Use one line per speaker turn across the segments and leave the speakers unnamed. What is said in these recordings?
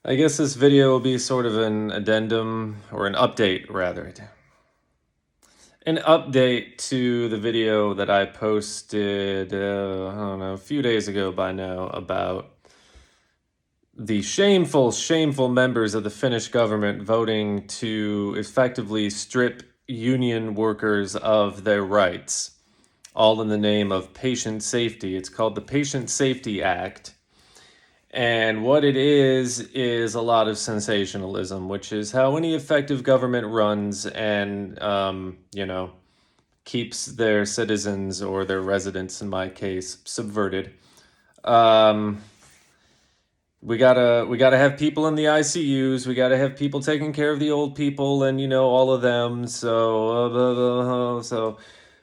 I guess this video will be sort of an addendum, or an update rather. An update to the video that I posted, I don't know, a few days ago by now, about the shameful members of the Finnish government voting to effectively strip union workers of their rights, all in the name of patient safety. It's called the Patient Safety Act. And what it is a lot of sensationalism, which is how any effective government runs and, keeps their citizens, or their residents in my case, subverted. Um, we gotta have people in the ICUs. We gotta have people taking care of the old people, and all of them. So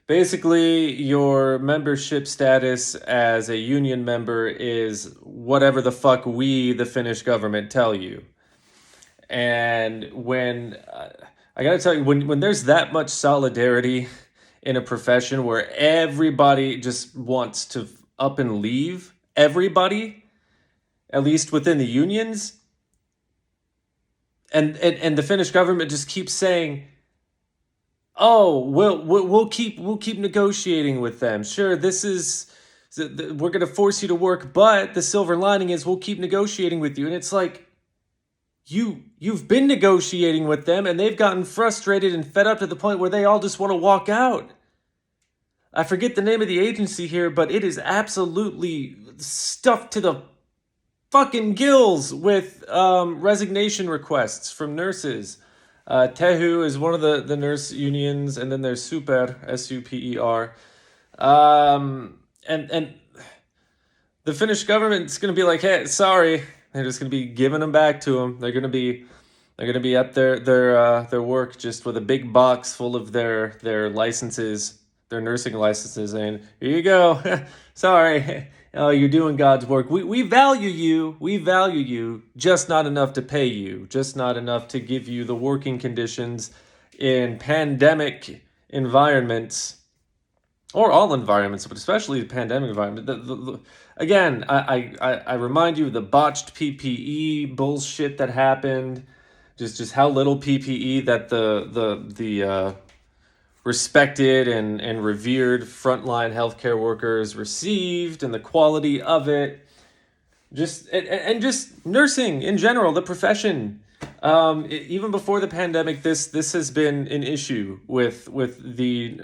basically, your membership status as a union member is whatever the fuck we, the Finnish government, tell you. And when I gotta tell you, when there's that much solidarity in a profession where everybody just wants to up and leave, everybody, at least within the unions, and the Finnish government just keeps saying, "Oh, we'll keep negotiating with them. Sure, this is we're going to force you to work, but the silver lining is we'll keep negotiating with you." And it's like, you've been negotiating with them, and they've gotten frustrated and fed up to the point where they all just want to walk out. I forget the name of the agency here, but it is absolutely stuffed to the fucking gills with resignation requests from nurses. Tehu is one of the nurse unions, and then there's Super, Super. And the Finnish government's gonna be like, "Hey, sorry." They're just gonna be giving them back to them. They're gonna be at their work, just with a big box full of their licenses, their nursing licenses, and "Here you go." Sorry. Oh, you're doing God's work. We value you. We value you, just not enough to pay you, just not enough to give you the working conditions in pandemic environments, or all environments, but especially the pandemic environment. Again, I remind you of the botched PPE bullshit that happened, just how little PPE that the respected and revered frontline healthcare workers received, and the quality of it, just nursing in general, the profession. Even before the pandemic, this has been an issue with the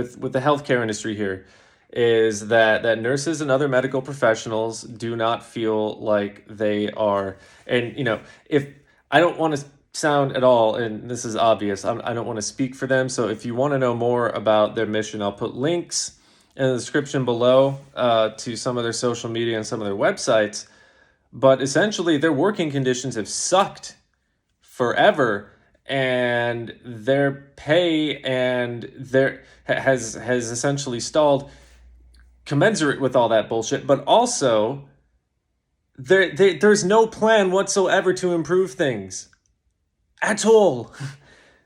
healthcare industry here, is that nurses and other medical professionals do not feel like they are. And if I don't want to sound at all, and this is obvious, I don't want to speak for them, so if you want to know more about their mission, I'll put links in the description below to some of their social media and some of their websites. But essentially, their working conditions have sucked forever, and their pay and their has essentially stalled, commensurate with all that bullshit. But also, there's no plan whatsoever to improve things at all.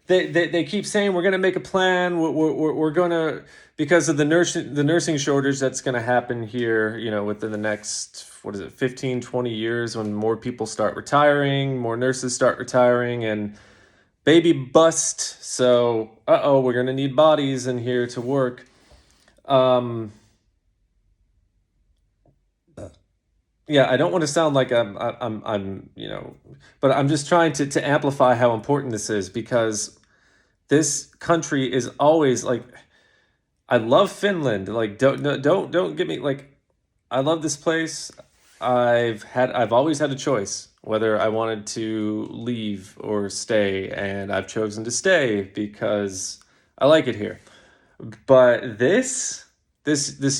They keep saying, "We're going to make a plan. We're going to," because of the nursing shortage that's going to happen here, within the next, 15, 20 years, when more people start retiring, more nurses start retiring, and baby bust. So, we're going to need bodies in here to work. Yeah, I don't want to sound like but I'm just trying to amplify how important this is, because this country is always like, I love Finland. Like, don't get me, like, I love this place. I've always had a choice whether I wanted to leave or stay, and I've chosen to stay because I like it here. But this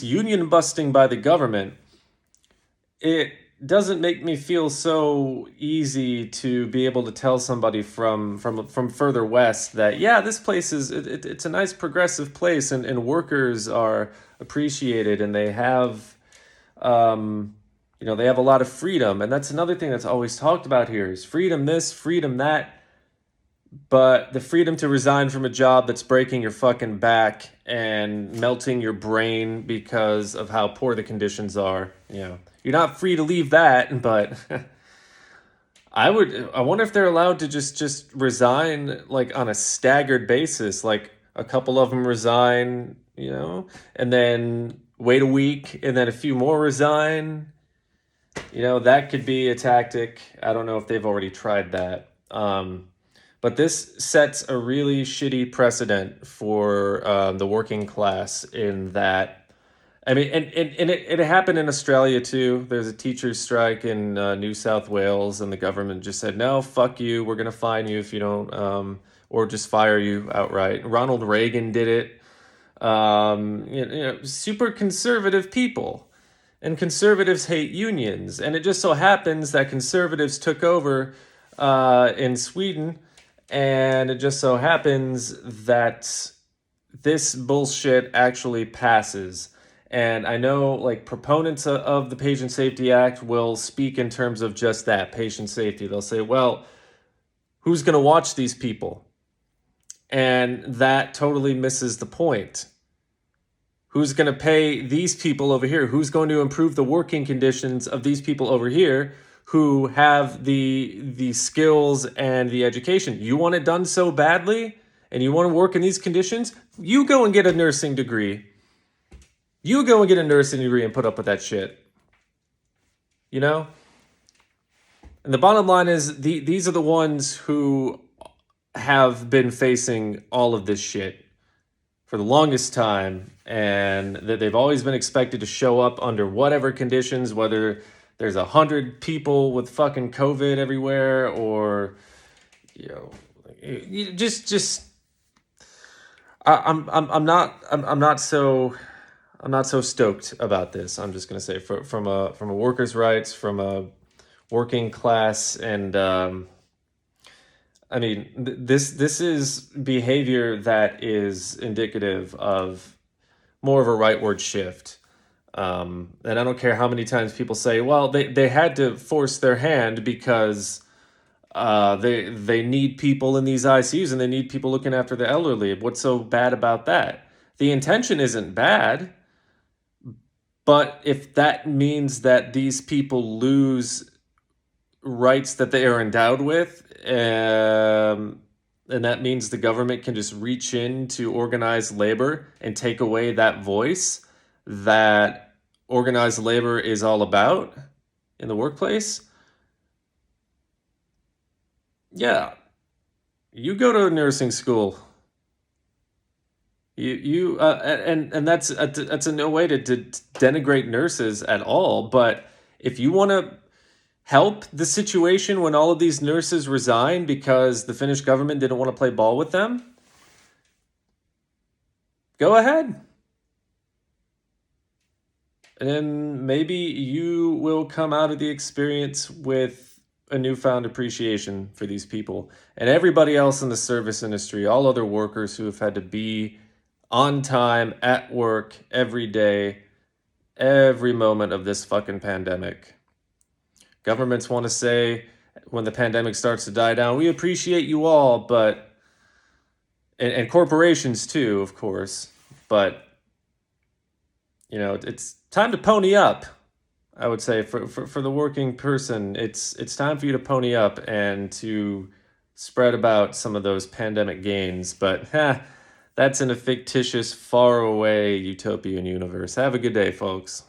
union busting by the government, it doesn't make me feel so easy to be able to tell somebody from further west that, yeah, this place it's a nice progressive place, and workers are appreciated, and they have they have a lot of freedom. And that's another thing that's always talked about here, is freedom this, freedom that. but the freedom to resign from a job that's breaking your fucking back and melting your brain because of how poor the conditions are, you're not free to leave that, but I wonder if they're allowed to just resign like on a staggered basis, like a couple of them resign, and then wait a week and then a few more resign. That could be a tactic. I don't know if they've already tried that. But this sets a really shitty precedent for the working class in that. I mean, and it happened in Australia too. There's a teacher's strike in New South Wales, and the government just said, no, fuck you. We're going to fine you if you don't, or just fire you outright. Ronald Reagan did it. Super conservative people. And conservatives hate unions. And it just so happens that conservatives took over in Sweden. And it just so happens that this bullshit actually passes. And I know like proponents of the Patient Safety Act will speak in terms of just that, patient safety. They'll say, well, who's going to watch these people? And that totally misses the point. Who's going to pay these people over here? Who's going to improve the working conditions of these people over here who have the skills and the education? You want it done so badly and you want to work in these conditions? You go and get a nursing degree. You go and get a nursing degree and put up with that shit. And the bottom line is these are the ones who have been facing all of this shit for the longest time, and that they've always been expected to show up under whatever conditions, whether there's 100 people with fucking COVID everywhere, or just I'm not so stoked about this. I'm just gonna say from a workers' rights, from a working class, and I mean, this is behavior that is indicative of more of a rightward shift. And I don't care how many times people say, well, they had to force their hand because they need people in these ICUs and they need people looking after the elderly. What's so bad about that? The intention isn't bad, but if that means that these people lose rights that they are endowed with, and that means the government can just reach in to organized labor and take away that voice that organized labor is all about in the workplace. Yeah, you go to nursing school. And that's a no way to denigrate nurses at all. But if you want to help the situation when all of these nurses resign because the Finnish government didn't want to play ball with them, go ahead. And maybe you will come out of the experience with a newfound appreciation for these people and everybody else in the service industry, all other workers who have had to be on time at work every day, every moment of this fucking pandemic. Governments want to say when the pandemic starts to die down, we appreciate you all, but and corporations too, of course, but it's time to pony up. I would say for the working person, it's time for you to pony up and to spread about some of those pandemic gains. But that's in a fictitious, far away utopian universe. Have a good day, folks.